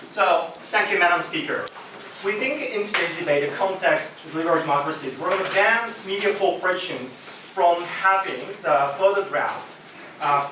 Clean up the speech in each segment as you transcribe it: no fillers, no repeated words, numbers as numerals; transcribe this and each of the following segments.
So, thank you, Madam Speaker. We think in today's debate, the context is liberal democracies. We're going to ban media corporations from having the photograph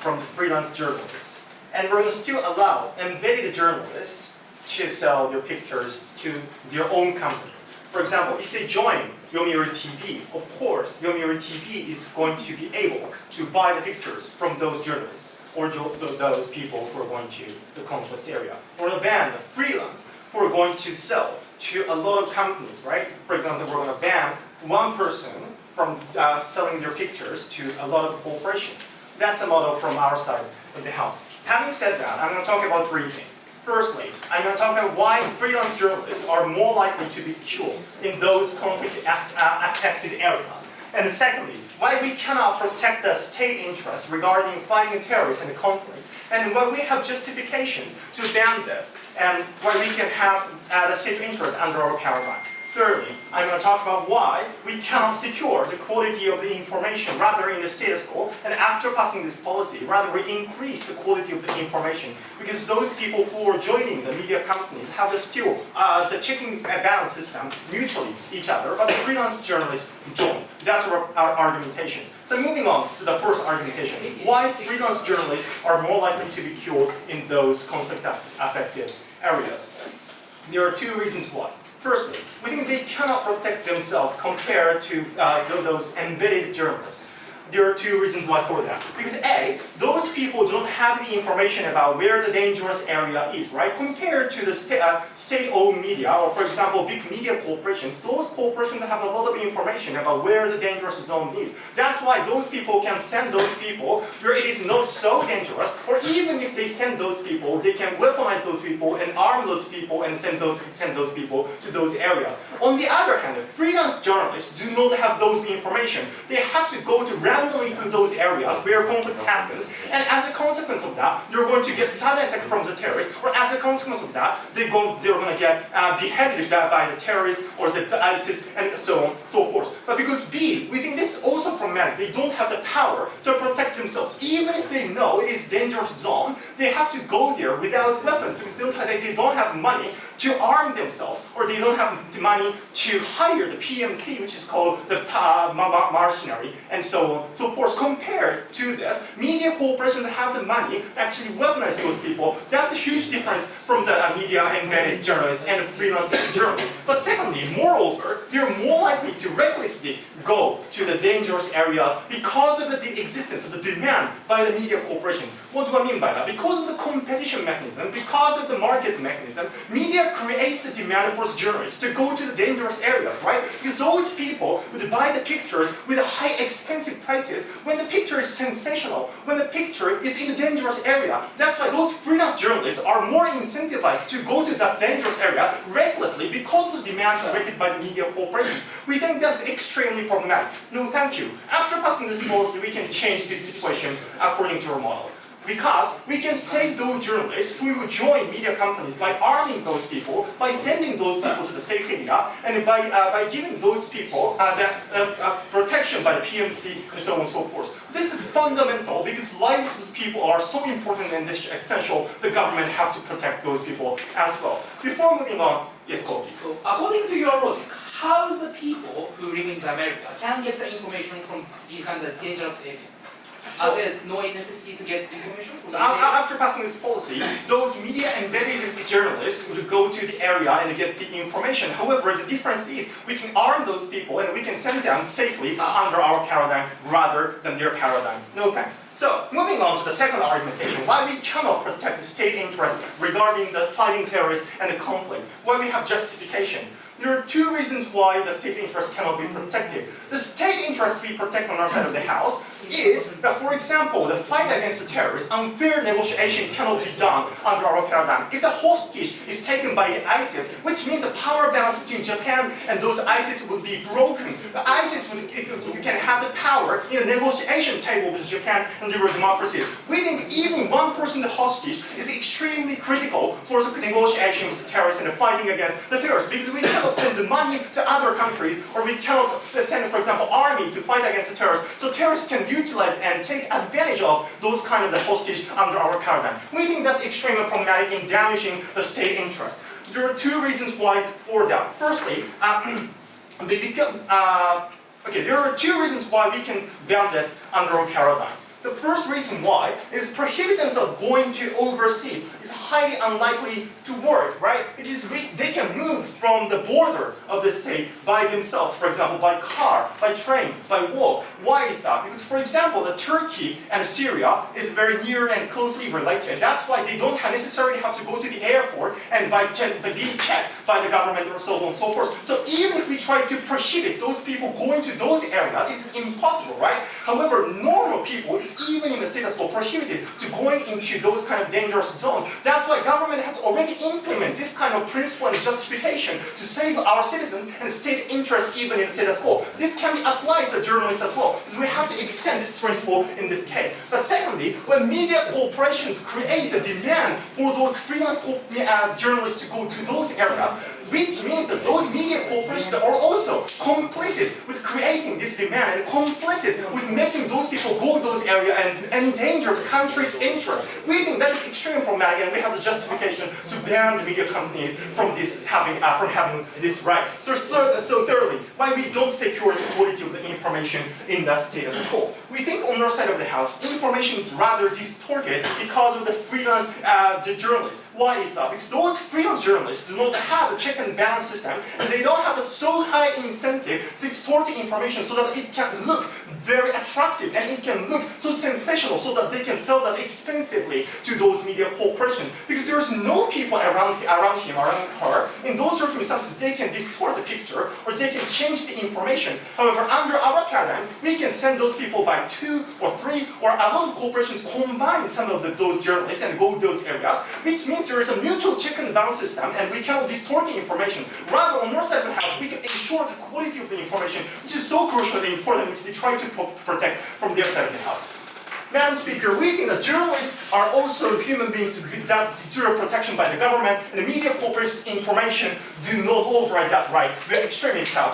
from the freelance journalists. And we're going to still allow embedded journalists to sell their pictures to their own company. For example, if they join Yomiuri TV, of course, Yomiuri TV is going to be able to buy the pictures from those journalists or those people who are going to the conflict area. We're going to ban the freelance who are going to sell to a lot of companies, right? For example, we're going to ban one person from selling their pictures to a lot of corporations. That's a model from our side of the house. Having said that, I'm going to talk about three things. Firstly, I'm going to talk about why freelance journalists are more likely to be killed in those conflict-affected areas. And secondly, why we cannot protect the state interests regarding fighting terrorists and conflicts, and why we have justifications to ban this, and why we can have the state interest under our paradigm. Thirdly, I'm going to talk about why we cannot secure the quality of the information rather in the status quo, and after passing this policy, rather we increase the quality of the information, because those people who are joining the media companies have still the checking and balance system mutually each other, but the freelance journalists don't. That's our argumentation. So moving on to the first argumentation, why freelance journalists are more likely to be killed in those conflict-affected areas. There are two reasons why. Firstly, we think they cannot protect themselves compared to those embedded journalists. There are two reasons why for that. Because A, those people don't have the information about where the dangerous area is, right? Compared to the state-owned media, or for example, big media corporations, those corporations have a lot of information about where the dangerous zone is. That's why those people can send those people where it is not so dangerous, or even if they send those people, they can weaponize those people and arm those people and send those people to those areas. On the other hand, freelance journalists do not have those information. They have to go to randomly to those areas where conflict happens, and as a consequence of that, they're going to get sudden attack from the terrorists, or as a consequence of that, they're going to get beheaded by the terrorists or the ISIS and so on, so forth. But because B, we think this is also problematic. They don't have the power to protect themselves. Even if they know it is dangerous zone, they have to go there without weapons because they don't have money to arm themselves, or they don't have the money to hire the PMC, which is called the mercenary, and so on. So of course, compared to this, media corporations have the money to actually weaponize those people. That's a huge difference from the media embedded journalists and freelance journalists. But secondly, moreover, they're more likely to recklessly go to the dangerous areas because of the existence of the demand by the media corporations. What do I mean by that? Because of the competition mechanism, because of the market mechanism, media creates the demand for journalists to go to the dangerous areas, right? Because those people would buy the pictures with high expensive prices when the picture is sensational, when the picture is in a dangerous area. That's why those freelance journalists are more incentivized to go to that dangerous area recklessly because of the demand created by the media corporations. We think that's extremely problematic. No, thank you. After passing this policy, we can change this situation according to our model. Because we can save those journalists who will join media companies by arming those people, by sending those people to the safe area, and by giving those people protection by the PMC and so on and so forth. This is fundamental because lives of people are so important and essential. The government have to protect those people as well. Before moving on, yes, Koki. So according to your logic, how the people who live in America can get the information from these kinds of dangerous areas? Are there no necessity to get information? So after passing this policy, those media embedded journalists would go to the area and get the information. However, the difference is we can arm those people and we can send them safely under our paradigm rather than their paradigm. No thanks. So moving on to the second argumentation, why we cannot protect the state interest regarding the fighting terrorists and the conflict, why we have justification. There are two reasons why the state interest cannot be protected. The state interest we protect on our side of the house is that, for example, the fight against the terrorists, unfair negotiation cannot be done under our paradigm. If the hostage is taken by the ISIS, which means the power balance between Japan and those ISIS would be broken. The ISIS can have the power in a negotiation table with Japan and liberal democracies. We think even one person, the hostage, is extremely critical for the negotiation with the terrorists and the fighting against the terrorists, because we cannot cannot send the money to other countries, or we cannot send, for example, army to fight against the terrorists. So terrorists can utilize and take advantage of those kind of the hostage under our paradigm. We think that's extremely problematic in damaging the state interest. There are two reasons why for that. Firstly, there are two reasons why we can ban this under our paradigm. The first reason why is prohibitions of going to overseas is highly unlikely to work, right? Because they can move from the border of the state by themselves, for example, by car, by train, by walk. Why is that? Because, for example, Turkey and Syria is very near and closely related. That's why they don't necessarily have to go to the airport and being checked by the government or so on and so forth. So even if we try to prohibit those people going to those areas, it's impossible, right? However, normal people, even in the status quo, prohibited to going into those kind of dangerous zones. That's why government has already implemented this kind of principle and justification to save our citizens and state interest even in the status quo. This can be applied to journalists as well, because we have to extend this principle in this case. But secondly, when media corporations create the demand for those freelance journalists to go to those areas, which means that those media corporations are also complicit with creating this demand and complicit with making those people go to those areas and endanger the country's interest. We think that is extremely problematic, and we have the justification to ban the media companies from having this right. So thirdly, why we don't secure the quality of the information in the status quo. We think on our side of the house, information is rather distorted because of the freelance journalists. Why is that? Because those freelance journalists do not have a check and balance system, and they don't have a so high incentive to distort the information so that it can look very attractive and it can look so sensational so that they can sell that expensively to those media corporations. Because there's no people around him, around her. In those circumstances, they can distort the picture or they can change the information. However, under our paradigm, we can send those people by 2 or 3, or a lot of corporations combine some of those journalists and go to those areas, which means there is a mutual check and balance system, and we cannot distort the information. Rather, on our side of the house, we can ensure the quality of the information, which is so crucially important, which they try to protect from their side of the house. Madam Speaker, we think that journalists are also human beings that deserve protection by the government, and the media corporations' information do not override that right. We are extremely proud.